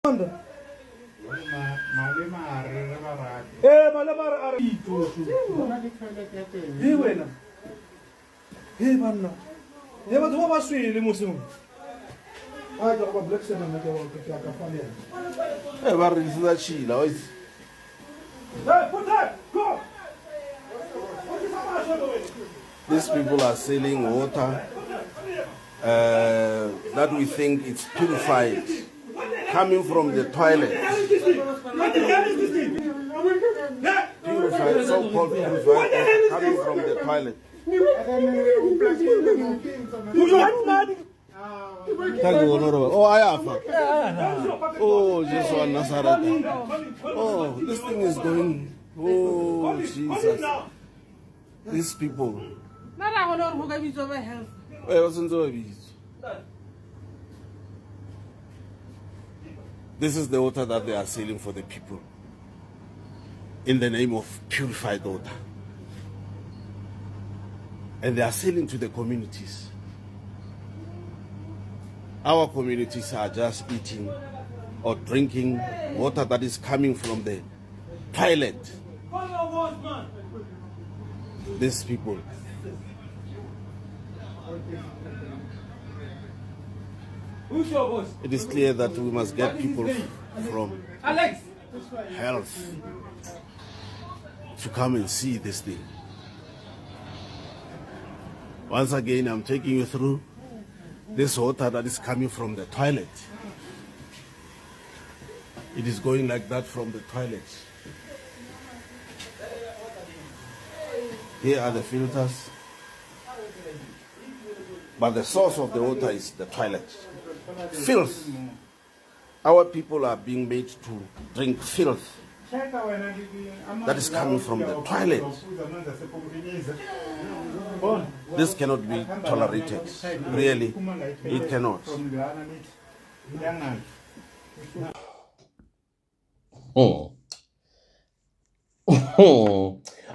These people are selling water that we think it's purified, coming from the toilet. Purified, so-called purified, coming from the toilet. Oh, I have. Oh, just one Nazareth. Oh, this thing is going. Oh, Jesus. These people. This is the water that they are selling for the people in the name of purified water. And they are selling to the communities. Our communities are just eating or drinking water that is coming from the toilet. These people. It is clear that we must get people from health to come and see this thing. Once again, I'm taking you through this water that is coming from the toilet. It is going like that from the toilet. Here are the filters. But the source of the water is the toilet. Filth. Our people are being made to drink filth that is coming from the toilet. This cannot be tolerated. Really, it cannot.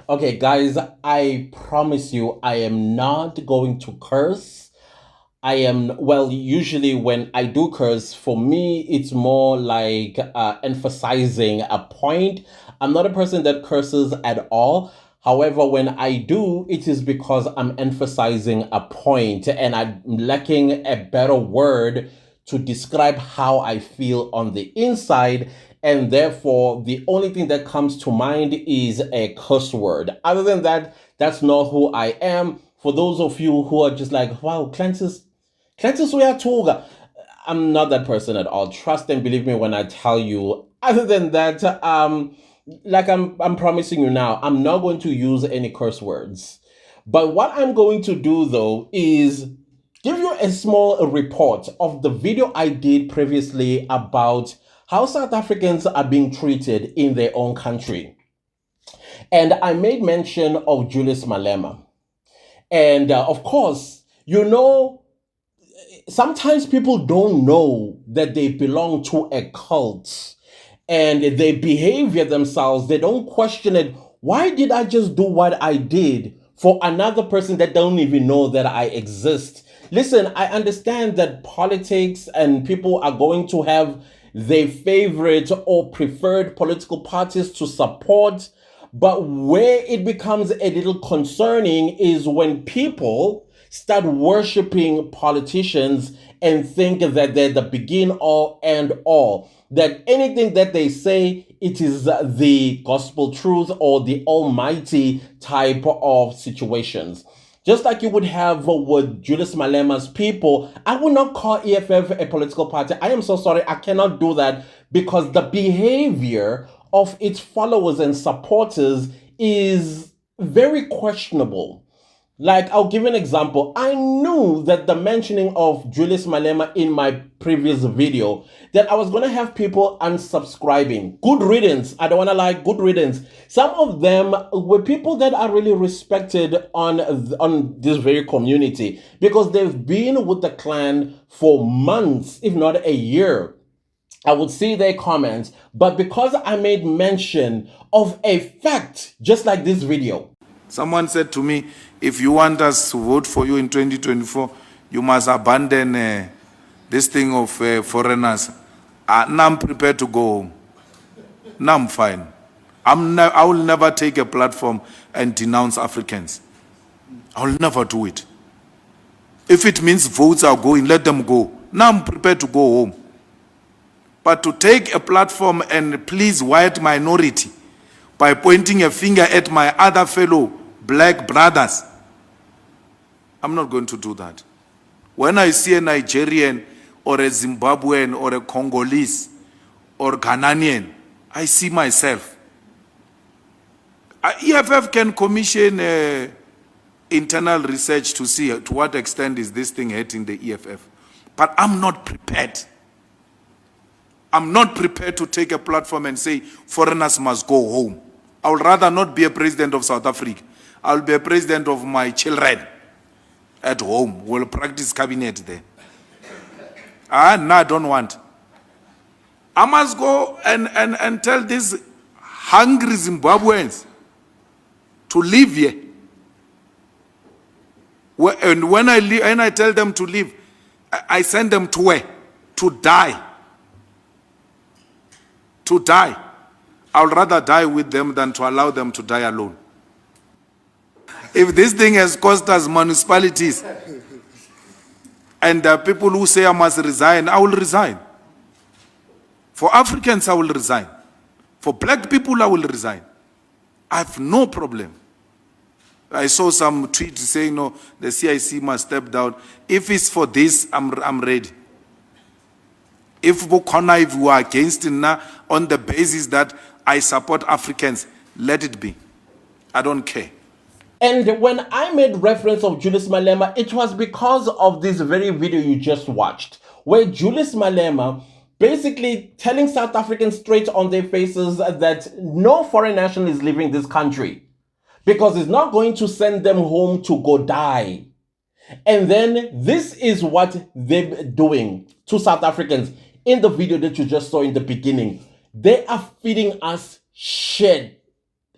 Okay, guys, I promise you I am not going to curse. Usually when I do curse, for me, it's more like emphasizing a point. I'm not a person that curses at all. However, when I do, it is because I'm emphasizing a point and I'm lacking a better word to describe how I feel on the inside. And therefore, the only thing that comes to mind is a curse word. Other than that, that's not who I am. For those of you who are just like, wow, Clancy's Toga. I'm not that person at all. Trust and believe me when I tell you. Other than that, like I'm promising you now, I'm not going to use any curse words. But what I'm going to do though is give you a small report of the video I did previously about how South Africans are being treated in their own country. And I made mention of Julius Malema. And of course, sometimes people don't know that they belong to a cult and they behavior themselves. They don't question it. Why did I just do what I did for another person that don't even know that I exist? Listen, I understand that politics and people are going to have their favorite or preferred political parties to support. But where it becomes a little concerning is when people start worshiping politicians and think that they're the begin all and all, that anything that they say, it is the gospel truth or the almighty type of situations. Just like you would have with Julius Malema's people, I would not call EFF a political party. I am so sorry, I cannot do that because the behavior of its followers and supporters is very questionable. Like, I'll give an example. I knew that the mentioning of Julius Malema in my previous video, that I was going to have people unsubscribing. Good riddance. I don't want to lie, good riddance. Some of them were people that are really respected on this very community because they've been with the clan for months, if not a year. I would see their comments, but because I made mention of a fact, just like this video. Someone said to me, if you want us to vote for you in 2024, you must abandon this thing of foreigners. Now I'm prepared to go home. Now I'm fine. I will never take a platform and denounce Africans. I will never do it. If it means votes are going, let them go. Now I'm prepared to go home. But to take a platform and please white minority by pointing a finger at my other fellow black brothers, I'm not going to do that. When I see a Nigerian or a Zimbabwean or a Congolese or Ghanaian, I see myself. EFF can commission internal research to see to what extent is this thing hurting the EFF. But I'm not prepared. I'm not prepared to take a platform and say foreigners must go home. I would rather not be a president of South Africa. I'll be a president of my children at home. We'll practice cabinet there. No, I don't want. I must go and tell these hungry Zimbabweans to leave here. And when I tell them to leave, I send them to where? To die. To die. I'll rather die with them than to allow them to die alone. If this thing has cost us municipalities and people who say I must resign, I will resign. For Africans, I will resign. For black people, I will resign. I have no problem. I saw some tweets saying, no, the CIC must step down. If it's for this, I'm ready. If you are against it now on the basis that I support Africans, let it be. I don't care. And when I made reference of Julius Malema, it was because of this very video you just watched, where Julius Malema basically telling South Africans straight on their faces that no foreign national is leaving this country because it's not going to send them home to go die. And then this is what they're doing to South Africans in the video that you just saw in the beginning. They are feeding us shit.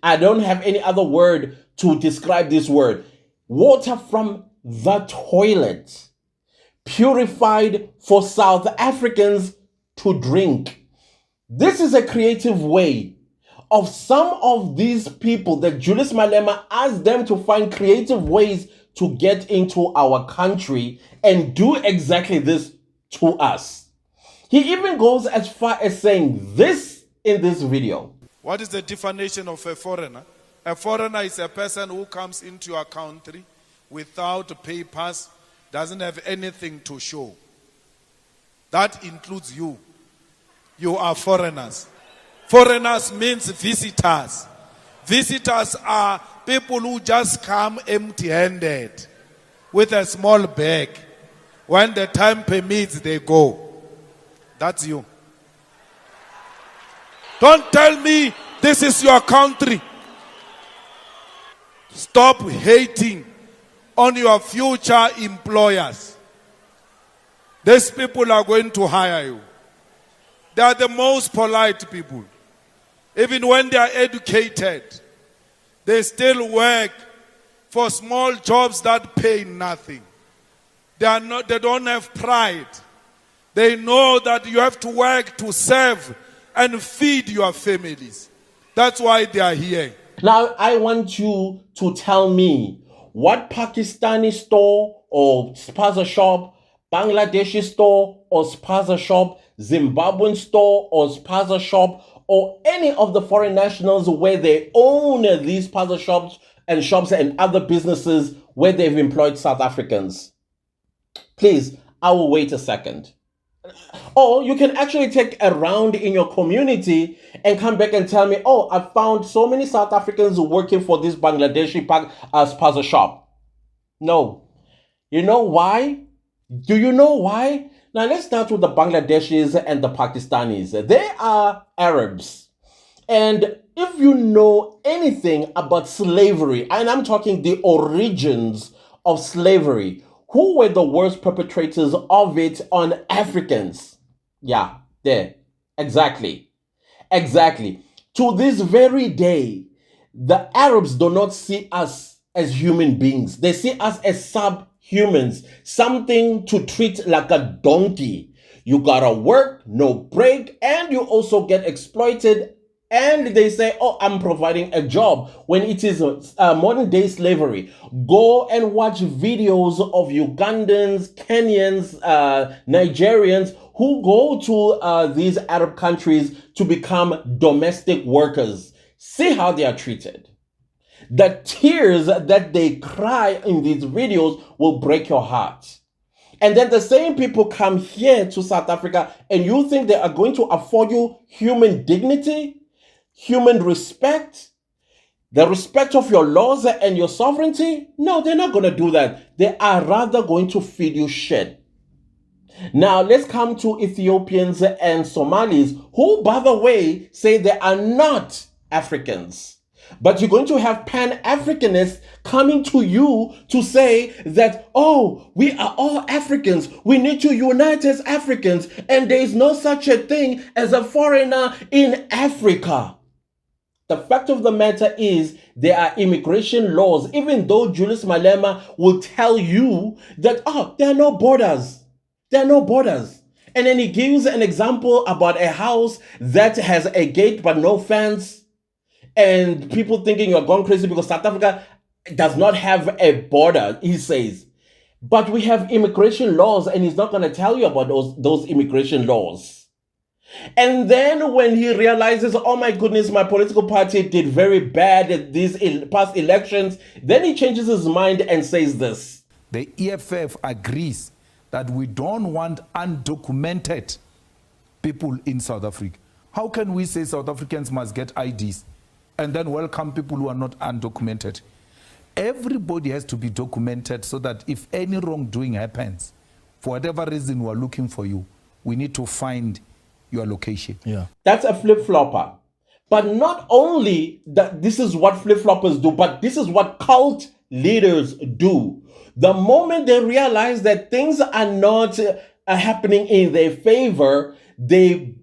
I don't have any other word to describe this word. Water from the toilet, purified for South Africans to drink. This is a creative way of some of these people that Julius Malema asked them to find creative ways to get into our country and do exactly this to us. He even goes as far as saying this in this video. What is the definition of a foreigner? A foreigner is a person who comes into your country without papers, doesn't have anything to show. That includes you. You are foreigners. Foreigners means visitors. Visitors are people who just come empty-handed with a small bag. When the time permits, they go. That's you. Don't tell me this is your country. Stop hating on your future employers. These people are going to hire you. They are the most polite people. Even when they are educated, they still work for small jobs that pay nothing. They don't have pride. They know that you have to work to serve and feed your families. That's why they are here. Now, I want you to tell me what Pakistani store or spaza shop, Bangladeshi store or spaza shop, Zimbabwean store or spaza shop, or any of the foreign nationals where they own these spaza shops and other businesses where they've employed South Africans. Please, I will wait a second. Or you can actually take a round in your community and come back and tell me, oh, I found so many South Africans working for this Bangladeshi spaza shop. No. You know why? Do you know why? Now let's start with the Bangladeshis and the Pakistanis. They are Arabs. And if you know anything about slavery, and I'm talking the origins of slavery, who were the worst perpetrators of it on Africans? Yeah, there. Exactly. Exactly. To this very day, the Arabs do not see us as human beings. They see us as subhumans, something to treat like a donkey. You gotta work, no break, and you also get exploited. And they say, oh, I'm providing a job when it is modern day slavery. Go and watch videos of Ugandans, Kenyans, Nigerians who go to these Arab countries to become domestic workers. See how they are treated. The tears that they cry in these videos will break your heart. And then the same people come here to South Africa and you think they are going to afford you human dignity, human respect, the respect of your laws and your sovereignty? No, they're not going to do that. They are rather going to feed you shit. Now, let's come to Ethiopians and Somalis, who, by the way, say they are not Africans. But you're going to have Pan-Africanists coming to you to say that, oh, we are all Africans. We need to unite as Africans. And there is no such a thing as a foreigner in Africa. The fact of the matter is there are immigration laws, even though Julius Malema will tell you that, oh, there are no borders. There are no borders. And then he gives an example about a house that has a gate but no fence. And people thinking you're going crazy because South Africa does not have a border, he says. But we have immigration laws, and he's not going to tell you about those immigration laws. And then when he realizes, oh my goodness, my political party did very bad at these past elections, then he changes his mind and says this. The EFF agrees that we don't want undocumented people in South Africa. How can we say South Africans must get IDs and then welcome people who are not undocumented? Everybody has to be documented so that if any wrongdoing happens, for whatever reason we're looking for you, we need to find your location. Yeah, that's a flip-flopper. But not only that, this is what flip-floppers do, but this is what cult leaders do. The moment they realize that things are not happening in their favor, they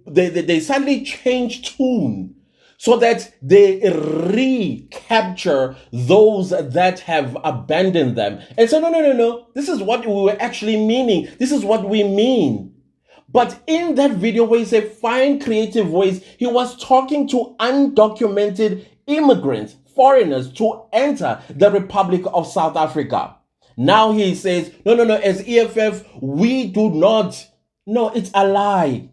suddenly change tune so that they recapture those that have abandoned them and say, no, this is what we were actually meaning. This is what we mean. But in that video where he said, find creative ways, he was talking to undocumented immigrants, foreigners, to enter the Republic of South Africa. Now he says, no, as EFF, we do not. No, it's a lie.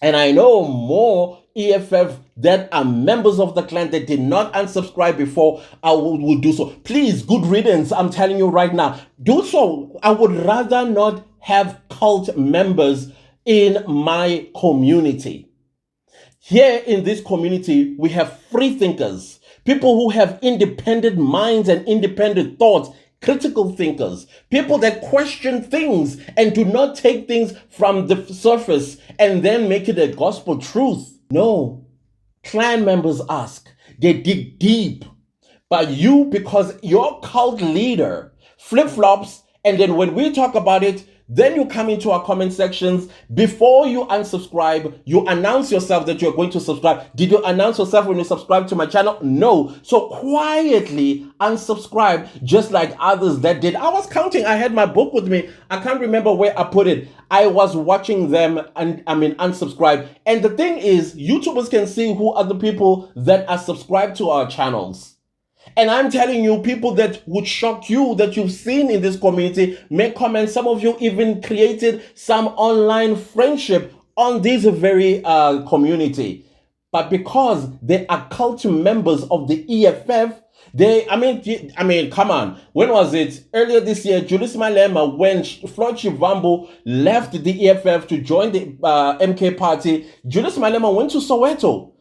And I know more EFF that are members of the clan that did not unsubscribe before, I will do so. Please, good riddance, I'm telling you right now. Do so. I would rather not have cult members in my community. Here in this community, we have free thinkers, people who have independent minds and independent thoughts, critical thinkers, people that question things and do not take things from the surface and then make it a gospel truth. No, clan members ask, they dig deep. But you, because your cult leader flip-flops, and then when we talk about it, then you come into our comment sections. Before you unsubscribe, you announce yourself that you're going to subscribe. Did you announce yourself when you subscribe to my channel? No. So quietly unsubscribe, just like others that did. I was counting. I had my book with me. I can't remember where I put it. I was watching them and unsubscribe. And the thing is, YouTubers can see who are the people that are subscribed to our channels. And I'm telling you, people that would shock you that you've seen in this community make comments. Some of you even created some online friendship on this very community. But because they are cult members of the EFF, come on. When was it? Earlier this year, Julius Malema, when Floyd Shivambu left the EFF to join the MK party, Julius Malema went to Soweto.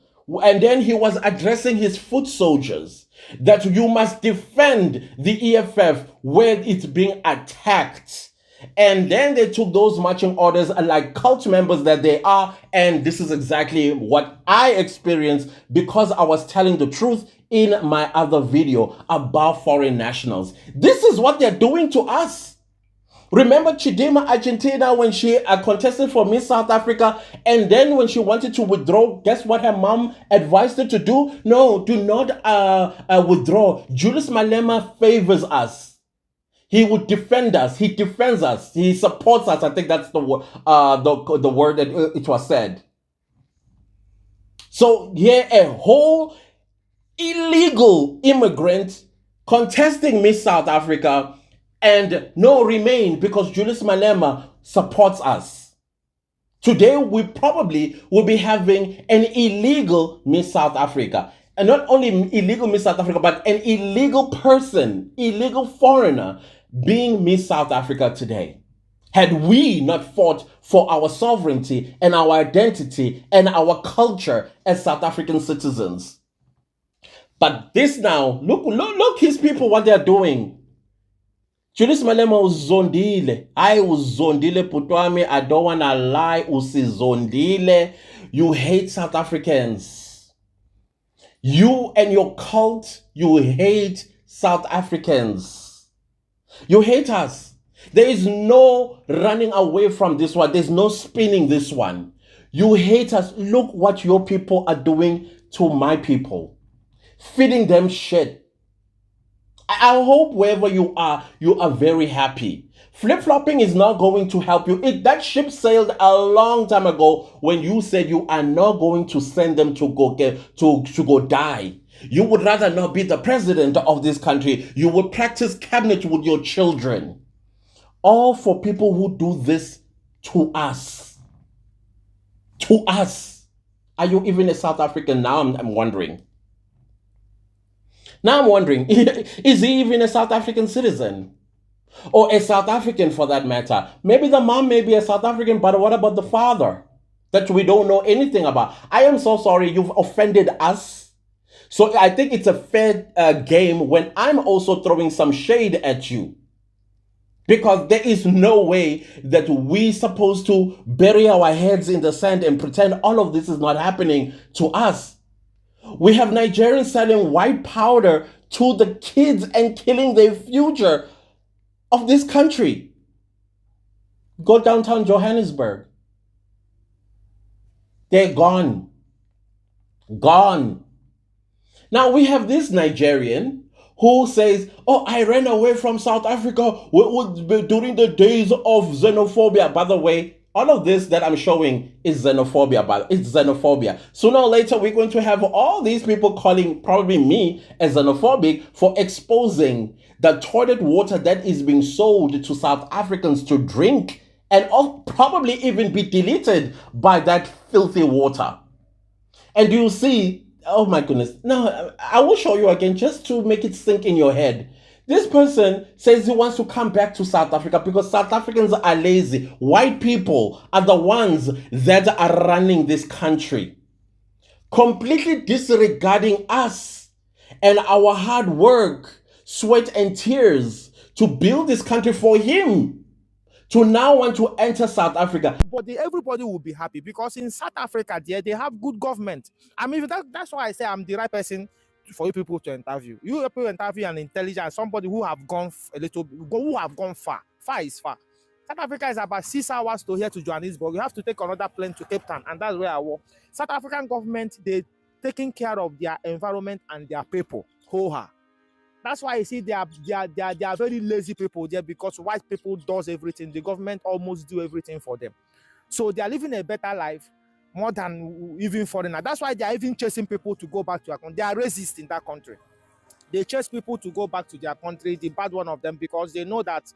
And then he was addressing his foot soldiers that you must defend the EFF when it's being attacked. And then they took those marching orders like cult members that they are. And this is exactly what I experienced because I was telling the truth in my other video about foreign nationals. This is what they're doing to us. Remember Chidima Argentina when she contested for Miss South Africa, and then when she wanted to withdraw, guess what her mom advised her to do? No, do not withdraw. Julius Malema favors us. He would defend us. He defends us. He supports us. I think that's the word that it was said. So here, a whole illegal immigrant contesting Miss South Africa, and no remain because Julius Malema supports us. Today, we probably will be having an illegal Miss South Africa. And not only illegal Miss South Africa, but an illegal person, illegal foreigner being Miss South Africa today. Had we not fought for our sovereignty and our identity and our culture as South African citizens. But this now, look his people, what they're doing. Julius Malema uzondile. I uzondile putwami. I don't want to lie. Usizondile. You hate South Africans. You and your cult, you hate South Africans. You hate us. There is no running away from this one. There's no spinning this one. You hate us. Look what your people are doing to my people. Feeding them shit. I hope wherever you are very happy. Flip-flopping is not going to help you. That ship sailed a long time ago when you said you are not going to send them to go die. You would rather not be the president of this country. You would practice cabinet with your children. All for people who do this to us. To us. Are you even a South African now? I'm wondering. Now I'm wondering, is he even a South African citizen? Or a South African for that matter? Maybe the mom may be a South African, but what about the father? That we don't know anything about. I am so sorry, you've offended us. So I think it's a fair game when I'm also throwing some shade at you. Because there is no way that we're supposed to bury our heads in the sand and pretend all of this is not happening to us. We have Nigerians selling white powder to the kids and killing the future of this country. Go downtown Johannesburg. They're gone. Gone. Now we have this Nigerian who says, oh, I ran away from South Africa during the days of xenophobia. By the way, all of this that I'm showing is xenophobia, but it's xenophobia. Sooner or later, we're going to have all these people calling probably me as xenophobic for exposing the toilet water that is being sold to South Africans to drink and probably even be deleted by that filthy water. And you see, oh my goodness. Now, I will show you again just to make it sink in your head. This person says he wants to come back to South Africa because South Africans are lazy. White people are the ones that are running this country, completely disregarding us and our hard work, sweat and tears to build this country for him, to now want to enter South Africa. But everybody will be happy because in South Africa, they have good government. I mean, that's why I say I'm the right person for you people to interview. You people interview an intelligent, somebody who have gone far. Far is far. South Africa is about 6 hours to here to Johannesburg. You have to take another plane to Cape Town, and that's where I work. South African government, they taking care of their environment and their people. That's why you see they are very lazy people there because white people does everything. The government almost do everything for them. So they are living a better life more than even foreigner. That's why they are even chasing people to go back to their country. They are racist in that country. They chase people to go back to their country, the bad one of them, because they know that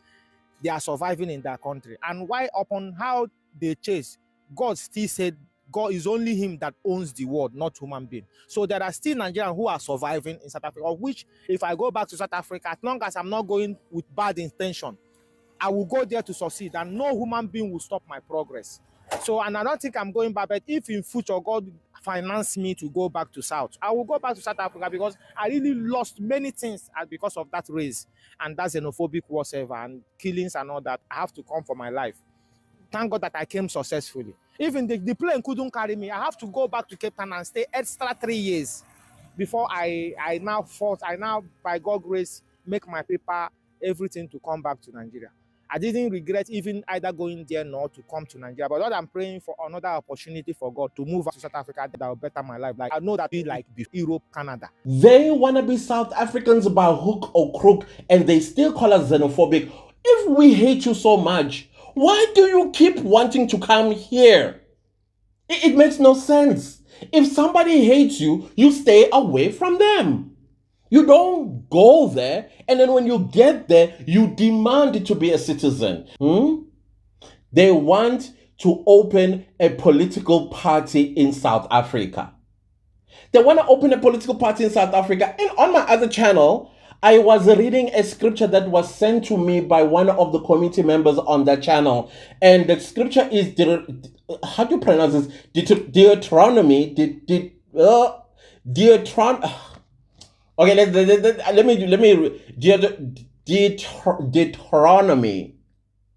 they are surviving in their country. And why upon how they chase, God still said God is only him that owns the world, not human being. So there are still Nigerians who are surviving in South Africa, of which if I go back to South Africa, as long as I'm not going with bad intention, I will go there to succeed and no human being will stop my progress. So, and I don't think I'm going back, but if in future God finance me to go back to South, I will go back to South Africa because I really lost many things because of that race and that xenophobic whatsoever and killings and all that. I have to come for my life. Thank God that I came successfully. Even the plane couldn't carry me. I have to go back to Cape Town and stay extra 3 years before I now, by God's grace, make my paper, everything to come back to Nigeria. I didn't regret even either going there nor to come to Nigeria. But what I'm praying for another opportunity for God to move to South Africa that will better my life. Like I know that be like Europe, Canada. They want to be South Africans by hook or crook, and they still call us xenophobic. If we hate you so much, why do you keep wanting to come here? It makes no sense. If somebody hates you, you stay away from them. You don't go there, and then when you get there, you demand to be a citizen. They want to open a political party in South Africa. They want to open a political party in South Africa. And on my other channel, I was reading a scripture that was sent to me by one of the community members on that channel. And the scripture is, how do you pronounce this? Deuteronomy. Okay, let me Deuteronomy.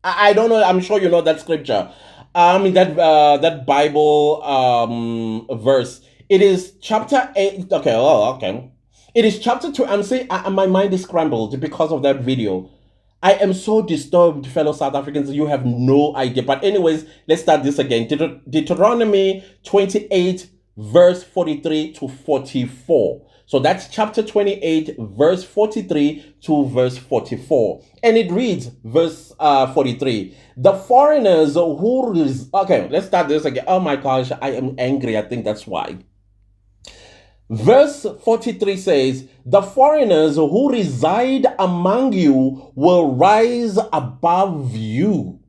I don't know. I'm sure you know that scripture. That Bible verse. It is chapter 8. Okay. It is chapter 2. I'm saying my mind is scrambled because of that video. I am so disturbed, fellow South Africans. You have no idea. But anyways, let's start this again. Deuteronomy 28, verse 43 to 44. So that's chapter 28, verse 43 to verse 44. And it reads, verse 43. The foreigners who... Okay, let's start this again. Oh my gosh, I am angry. I think that's why. Verse 43 says, the foreigners who reside among you will rise above you,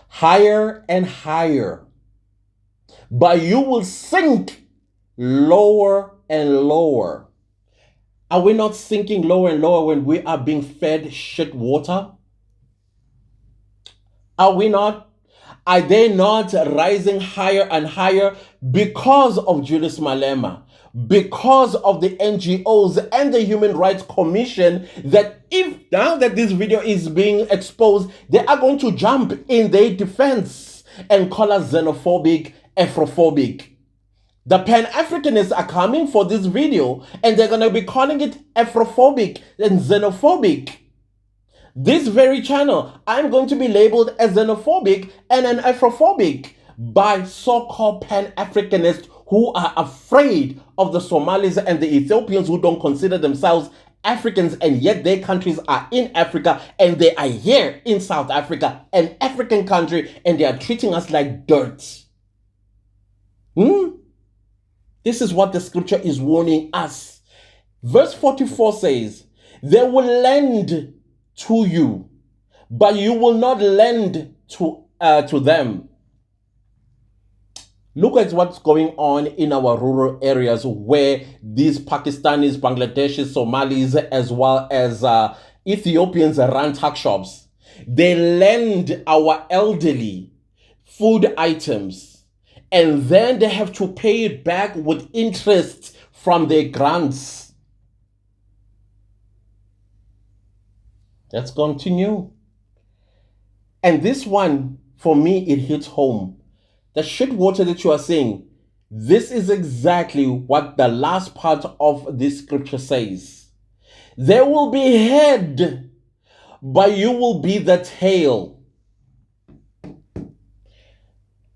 higher and higher, but you will sink lower and lower. Are we not sinking lower and lower when we are being fed shit water? Are we not? Are they not rising higher and higher because of Julius Malema? Because of the NGOs and the Human Rights Commission, that if now that this video is being exposed, they are going to jump in their defense and call us xenophobic, Afrophobic. The Pan-Africanists are coming for this video and they're going to be calling it Afrophobic and xenophobic. This very channel, I'm going to be labeled as xenophobic and an Afrophobic by so-called Pan-Africanists who are afraid of the Somalis and the Ethiopians who don't consider themselves Africans, and yet their countries are in Africa and they are here in South Africa, an African country, and they are treating us like dirt. This is what the scripture is warning us. Verse 44 says, they will lend to you, but you will not lend to them. Look at what's going on in our rural areas where these Pakistanis, Bangladeshis, Somalis, as well as Ethiopians run tuck shops. They lend our elderly food items, and then they have to pay it back with interest from their grants. Let's continue. And this one, for me, it hits home. The shit water that you are saying, this is exactly what the last part of this scripture says. They will be head, but you will be the tail.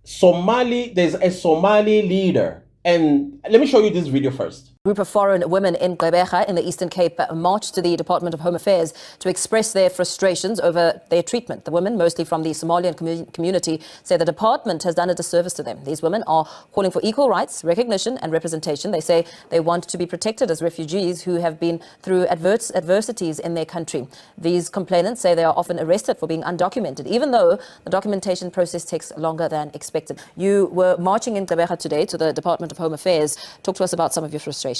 There's a Somali leader. And let me show you this video first. A group of foreign women in Gqeberha in the Eastern Cape marched to the Department of Home Affairs to express their frustrations over their treatment. The women, mostly from the Somalian community, say the department has done a disservice to them. These women are calling for equal rights, recognition and representation. They say they want to be protected as refugees who have been through adversities in their country. These complainants say they are often arrested for being undocumented, even though the documentation process takes longer than expected. You were marching in Gqeberha today to the Department of Home Affairs. Talk to us about some of your frustrations.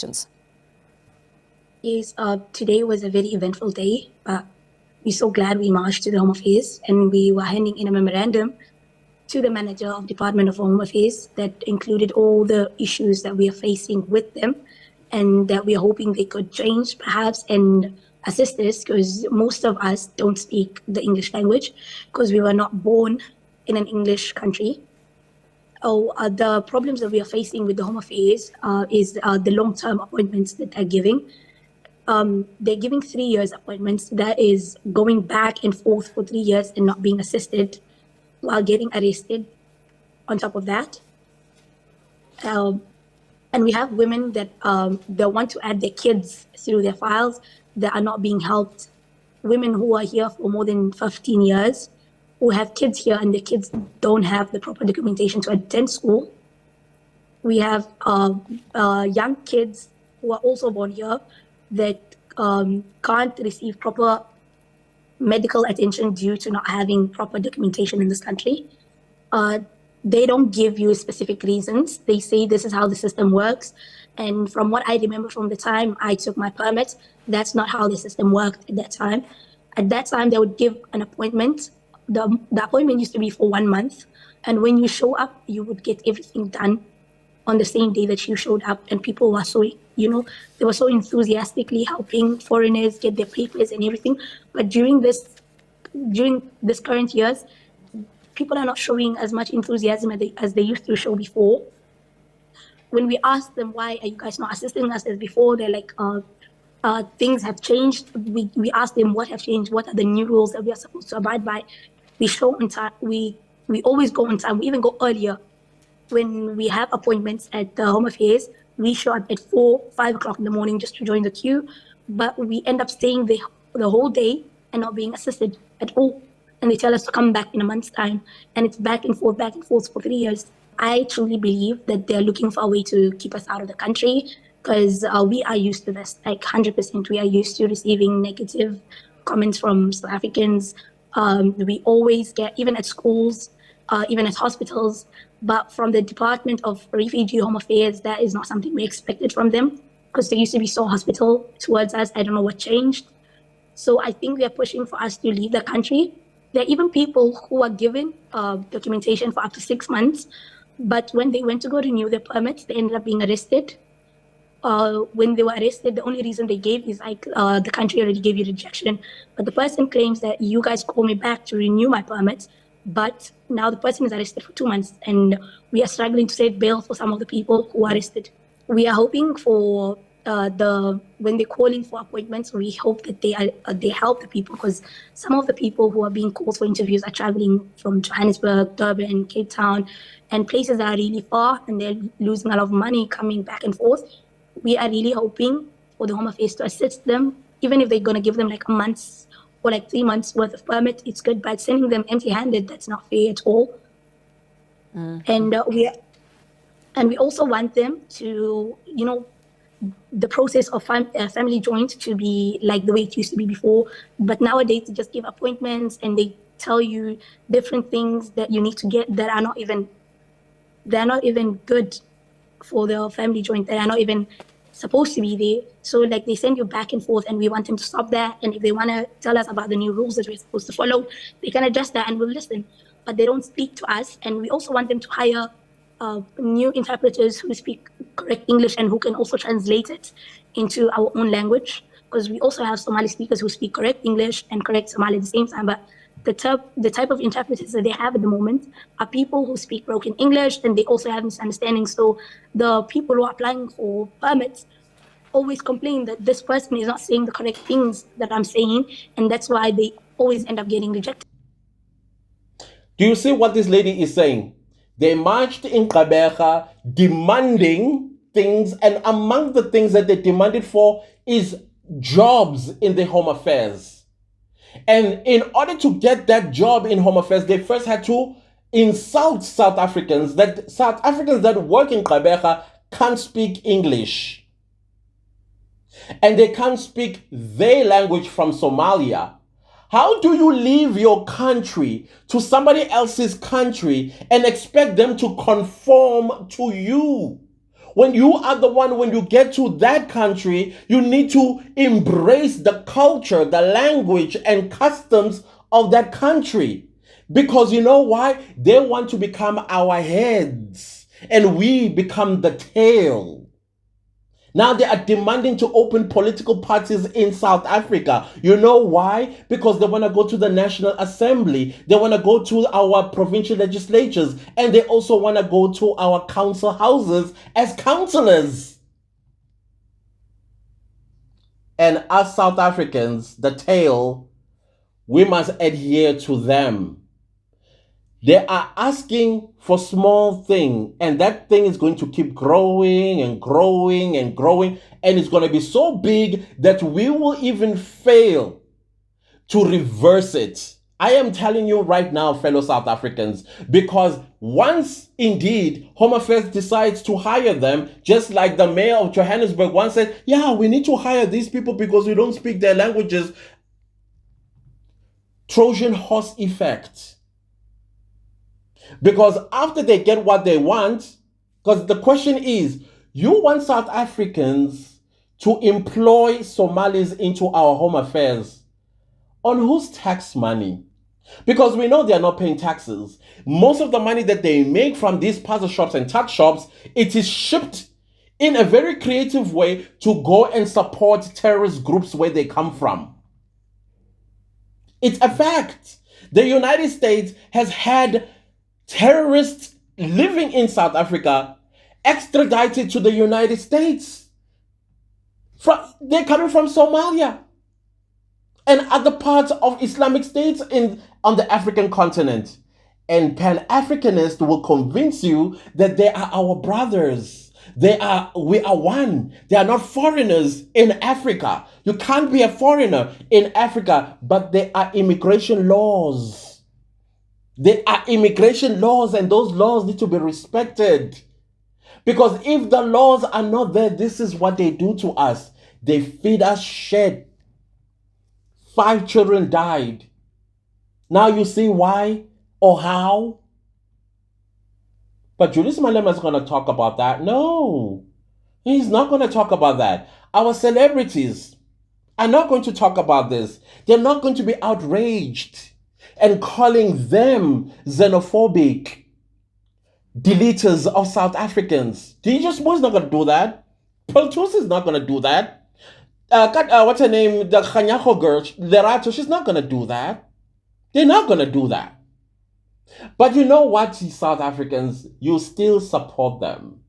Yes, today was a very eventful day, but we're so glad we marched to the Home Affairs and we were handing in a memorandum to the manager of Department of Home Affairs that included all the issues that we are facing with them and that we are hoping they could change perhaps and assist us, because most of us don't speak the English language because we were not born in an English country. The problems that we are facing with the Home Affairs is the long-term appointments that they're giving. they're giving 3 years appointments. That is going back and forth for 3 years and not being assisted while getting arrested on top of that. And we have women that they want to add their kids through their files that are not being helped. Women who are here for more than 15 years, who have kids here and their kids don't have the proper documentation to attend school. We have young kids who are also born here that can't receive proper medical attention due to not having proper documentation in this country. They don't give you specific reasons. They say this is how the system works. And from what I remember from the time I took my permit, that's not how the system worked at that time. At that time, they would give an appointment. The appointment used to be for 1 month. And when you show up, you would get everything done on the same day that you showed up. And people were so, they were so enthusiastically helping foreigners get their papers and everything. But during this current years, people are not showing as much enthusiasm as they used to show before. When we ask them, why are you guys not assisting us as before, they're like, things have changed. We ask them what have changed, what are the new rules that we are supposed to abide by. We show on time, we always go on time, we even go earlier. When we have appointments at the Home Affairs, we show up at 5 o'clock in the morning just to join the queue, but we end up staying the whole day and not being assisted at all. And they tell us to come back in a month's time, and it's back and forth for 3 years. I truly believe that they're looking for a way to keep us out of the country, because we are used to this, like 100%. We are used to receiving negative comments from South Africans. We always get, even at schools, even at hospitals, but from the Department of Refugee Home Affairs, that is not something we expected from them, because they used to be so hospitable towards us. I don't know what changed. So I think they're pushing for us to leave the country. There are even people who are given documentation for up to 6 months, but when they went to go renew their permits, they ended up being arrested. When they were arrested, the only reason they gave is like the country already gave you rejection. But the person claims that you guys called me back to renew my permits, but now the person is arrested for 2 months, and we are struggling to save bail for some of the people who are arrested. We are hoping for when they're calling for appointments, we hope that they help the people, because some of the people who are being called for interviews are traveling from Johannesburg, Durban, Cape Town, and places that are really far, and they're losing a lot of money coming back and forth. We are really hoping for the Home Affairs to assist them, even if they're going to give them like a month's or like 3 months worth of permit. It's good, but sending them empty-handed, that's not fair at all. And we also want them to, the process of family joint to be like the way it used to be before. But nowadays, they just give appointments and they tell you different things that you need to get that are not even good for the family joint. They are not even supposed to be there. So like they send you back and forth, and we want them to stop that. And if they want to tell us about the new rules that we're supposed to follow, they can adjust that and we'll listen. But they don't speak to us. And we also want them to hire new interpreters who speak correct English and who can also translate it into our own language, because we also have Somali speakers who speak correct English and correct Somali at the same time. But the type of interpreters that they have at the moment are people who speak broken English, and they also have misunderstandings. So the people who are applying for permits always complain that this person is not saying the correct things that I'm saying, and that's why they always end up getting rejected. Do you see what this lady is saying? They marched in Gqeberha demanding things, and among the things that they demanded for is jobs in the Home Affairs. And in order to get that job in Home Affairs, they first had to insult South Africans, that South Africans that work in Gqeberha can't speak English. And they can't speak their language from Somalia. How do you leave your country to somebody else's country and expect them to conform to you? When you are the one, when you get to that country, you need to embrace the culture, the language, and customs of that country. Because you know why? They want to become our heads, and we become the tail. Now they are demanding to open political parties in South Africa. You know why? Because they want to go to the National Assembly. They want to go to our provincial legislatures. And they also want to go to our council houses as councillors. And as South Africans, the tail, we must adhere to them. They are asking for small thing, and that thing is going to keep growing and growing and growing, and it's going to be so big that we will even fail to reverse it. I am telling you right now, fellow South Africans, because once indeed Home Affairs decides to hire them, just like the mayor of Johannesburg once said, yeah, we need to hire these people because we don't speak their languages. Trojan horse effect. Because after they get what they want, because the question is, you want South Africans to employ Somalis into our Home Affairs on whose tax money? Because we know they are not paying taxes. Most of the money that they make from these puzzle shops and tuck shops, it is shipped in a very creative way to go and support terrorist groups where they come from. It's a fact. The United States has had terrorists living in South Africa extradited to the United States. They're coming from Somalia and other parts of Islamic states on the African continent. And Pan-Africanists will convince you that they are our brothers. We are one. They are not foreigners in Africa. You can't be a foreigner in Africa, but there are immigration laws. There are immigration laws, and those laws need to be respected. Because if the laws are not there, this is what they do to us. They feed us shit. 5 children died. Now you see why or how? But Julius Malema is going to talk about that. No, he's not going to talk about that. Our celebrities are not going to talk about this. They're not going to be outraged and calling them xenophobic deleters of South Africans. DJ Smo's not going to do that. Peltus is not going to do that. What's her name? The Khanyaho girl, Lerato, she's not going to do that. They're not going to do that. But you know what, South Africans? You still support them.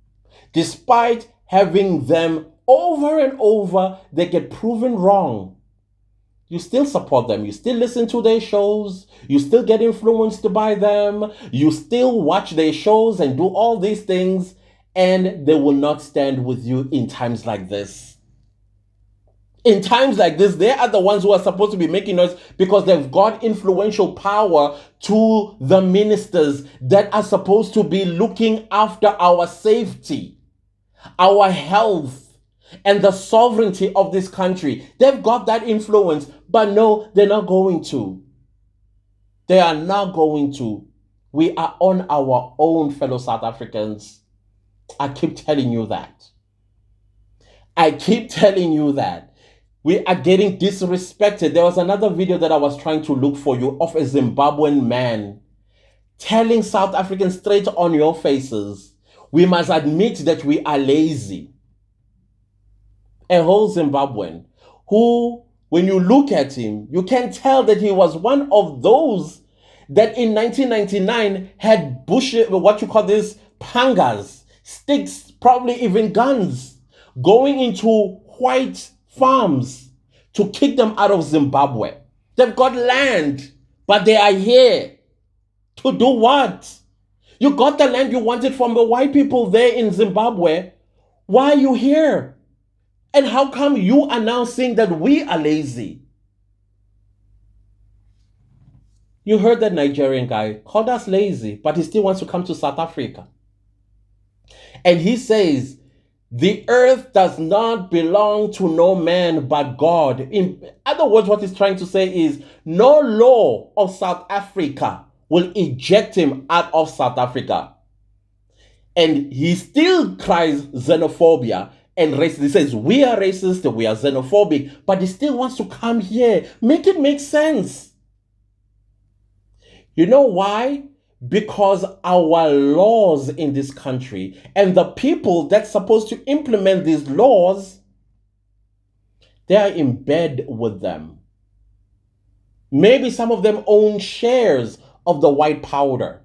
Despite having them over and over, they get proven wrong. You still support them. You still listen to their shows. You still get influenced by them. You still watch their shows and do all these things. And they will not stand with you in times like this. In times like this, they are the ones who are supposed to be making noise because they've got influential power to the ministers that are supposed to be looking after our safety, our health, and the sovereignty of this country. They've got that influence, but no, they're not going to. They are not going to. We are on our own, fellow South Africans. I keep telling you that. I keep telling you that. We are getting disrespected. There was another video that I was trying to look for you of a Zimbabwean man telling South Africans straight on your faces, we must admit that we are lazy. A whole Zimbabwean who, when you look at him, you can tell that he was one of those that in 1999 had pangas, sticks, probably even guns, going into white farms to kick them out of Zimbabwe. They've got land, but they are here to do what? You got the land you wanted from the white people there in Zimbabwe. Why are you here? And how come you are now saying that we are lazy? You heard that Nigerian guy called us lazy, but he still wants to come to South Africa. And he says, the earth does not belong to no man but God. In other words, what he's trying to say is, no law of South Africa will eject him out of South Africa. And he still cries xenophobia and racist. He says, we are racist, we are xenophobic, but he still wants to come here. Make it make sense. You know why? Because our laws in this country and the people that's supposed to implement these laws, they are in bed with them. Maybe some of them own shares of the white powder.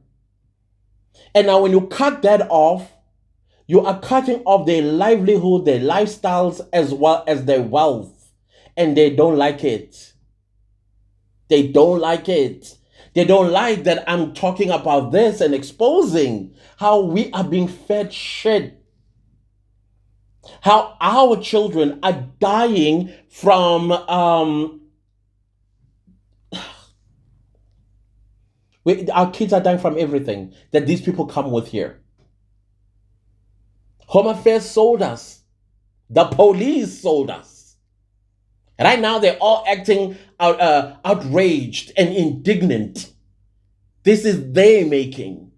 And now when you cut that off, you are cutting off their livelihood, their lifestyles, as well as their wealth. and they don't like it. They don't like it. They don't like that I'm talking about this and exposing how we are being fed shit. How our children are dying from our kids are dying from everything that these people come with here. Home Affairs sold us. The police sold us. Right now, they're all acting outraged and indignant. This is their making.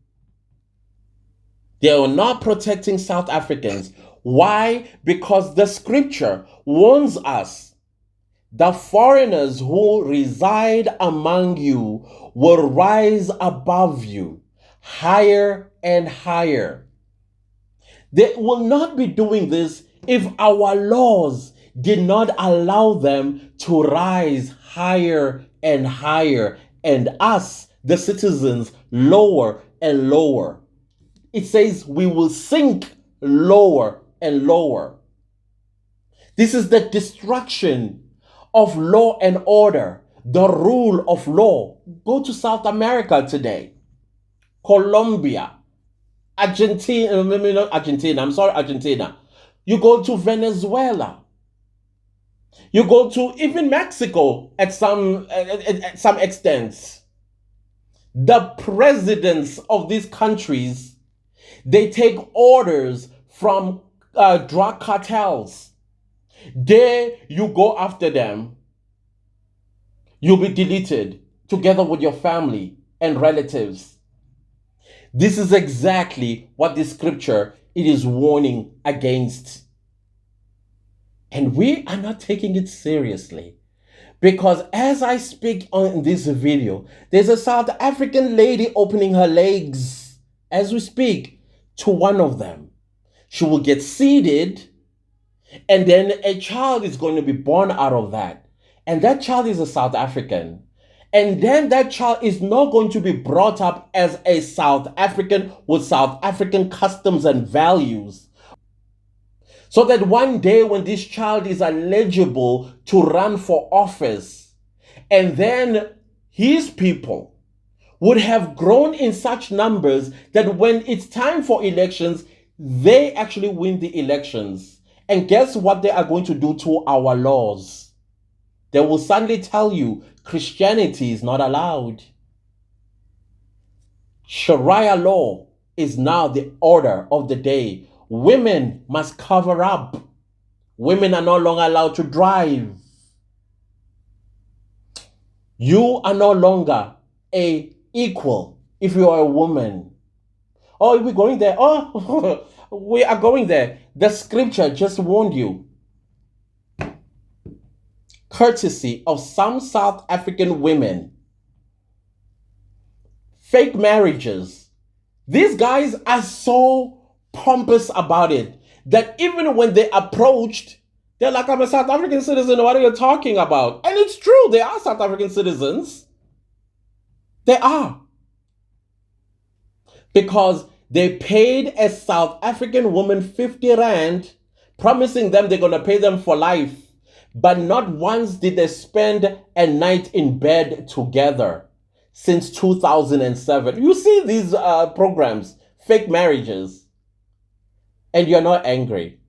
They are not protecting South Africans. Why? Because the scripture warns us the foreigners who reside among you will rise above you, higher and higher. They will not be doing this if our laws did not allow them to rise higher and higher, and us, the citizens, lower and lower. It says we will sink lower and lower. This is the destruction of law and order, the rule of law. Go to South America today, Colombia, Argentina. You go to Venezuela. You go to even Mexico at some extent. The presidents of these countries, they take orders from drug cartels. There you go after them. You'll be deleted together with your family and relatives. This is exactly what the scripture it is warning against. And we are not taking it seriously. Because as I speak on this video, there's a South African lady opening her legs as we speak to one of them. She will get seated, and then a child is going to be born out of that. And that child is a South African. And then that child is not going to be brought up as a South African with South African customs and values. So that one day when this child is eligible to run for office, and then his people would have grown in such numbers that when it's time for elections, they actually win the elections. And guess what they are going to do to our laws? They will suddenly tell you Christianity is not allowed. Sharia law is now the order of the day. Women must cover up. Women are no longer allowed to drive. You are no longer a equal if you are a woman. Oh, we're going there. Oh, we are going there. The scripture just warned you. Courtesy of some South African women. Fake marriages. These guys are so pompous about it that even when they approached, they're like, I'm a South African citizen. What are you talking about? And it's true. They are South African citizens. They are. Because they paid a South African woman 50 rand, promising them they're going to pay them for life. But not once did they spend a night in bed together since 2007. You see these programs, fake marriages, and you're not angry.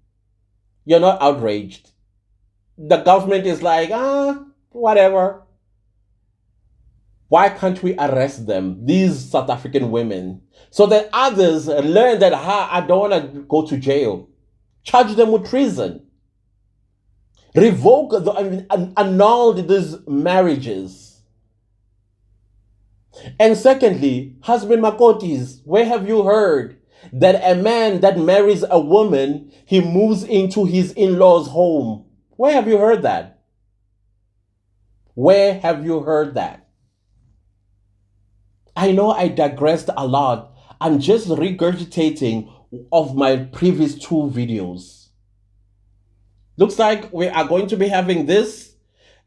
You're not outraged. The government is like, whatever. Why can't we arrest them, these South African women, so that others learn that, I don't want to go to jail. Charge them with treason. Revoke, annulled these marriages. And secondly, husband Makotis, where have you heard that a man that marries a woman, he moves into his in-laws' home? Where have you heard that? Where have you heard that? I know I digressed a lot. I'm just regurgitating of my previous 2 videos. Looks like we are going to be having this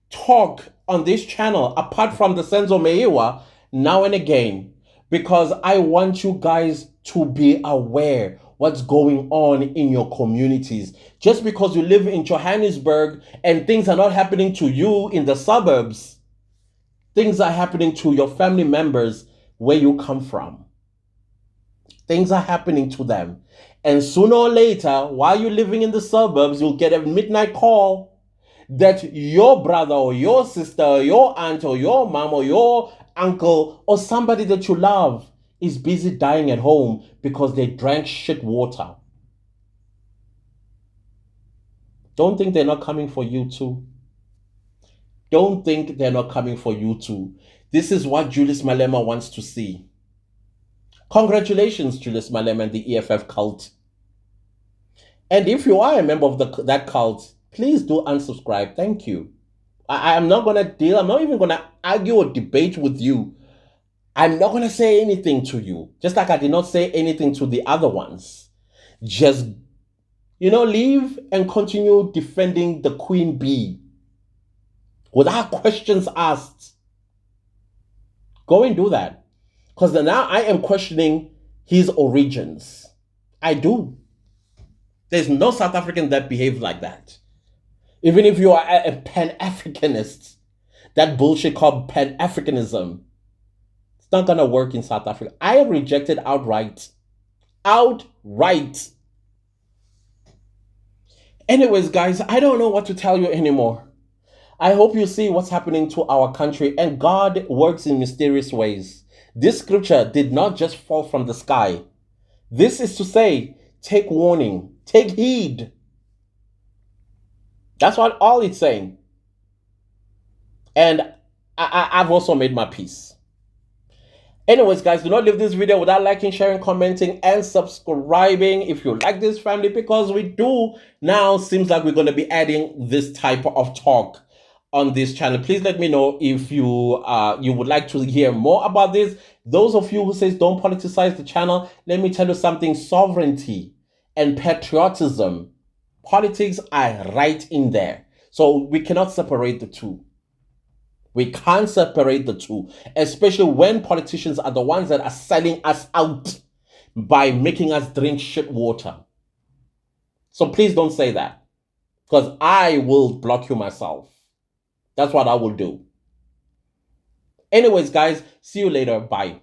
talk on this channel, apart from the Senzo Meiwa, now and again, because I want you guys to be aware what's going on in your communities. Just because you live in Johannesburg and things are not happening to you in the suburbs, things are happening to your family members where you come from. Things are happening to them. And sooner or later, while you're living in the suburbs, you'll get a midnight call that your brother or your sister or your aunt or your mom or your uncle or somebody that you love is busy dying at home because they drank shit water. Don't think they're not coming for you too. Don't think they're not coming for you too. This is what Julius Malema wants to see. Congratulations, Julius Malema and the EFF cult. And if you are a member of that cult, please do unsubscribe. Thank you. I'm not going to deal. I'm not even going to argue or debate with you. I'm not going to say anything to you. Just like I did not say anything to the other ones. Just, leave and continue defending the Queen Bee without questions asked. Go and do that. Because now I am questioning his origins. I do. There's no South African that behaves like that. Even if you are a Pan-Africanist, that bullshit called Pan-Africanism, it's not going to work in South Africa. I reject it outright. Outright. Anyways, guys, I don't know what to tell you anymore. I hope you see what's happening to our country, and God works in mysterious ways. This scripture did not just fall from the sky. This is to say, take warning. Take heed. That's what all it's saying. And I've also made my peace. Anyways, guys, do not leave this video without liking, sharing, commenting, and subscribing if you like this family, because we do now seems like we're going to be adding this type of talk on this channel. Please let me know if you would like to hear more about this. Those of you who says don't politicize the channel, let me tell you something. Sovereignty and patriotism, politics are right in there. So we cannot separate the two. We can't separate the two, especially when politicians are the ones that are selling us out by making us drink shit water. So please don't say that, because I will block you myself. That's what I will do. Anyways, guys, see you later. Bye.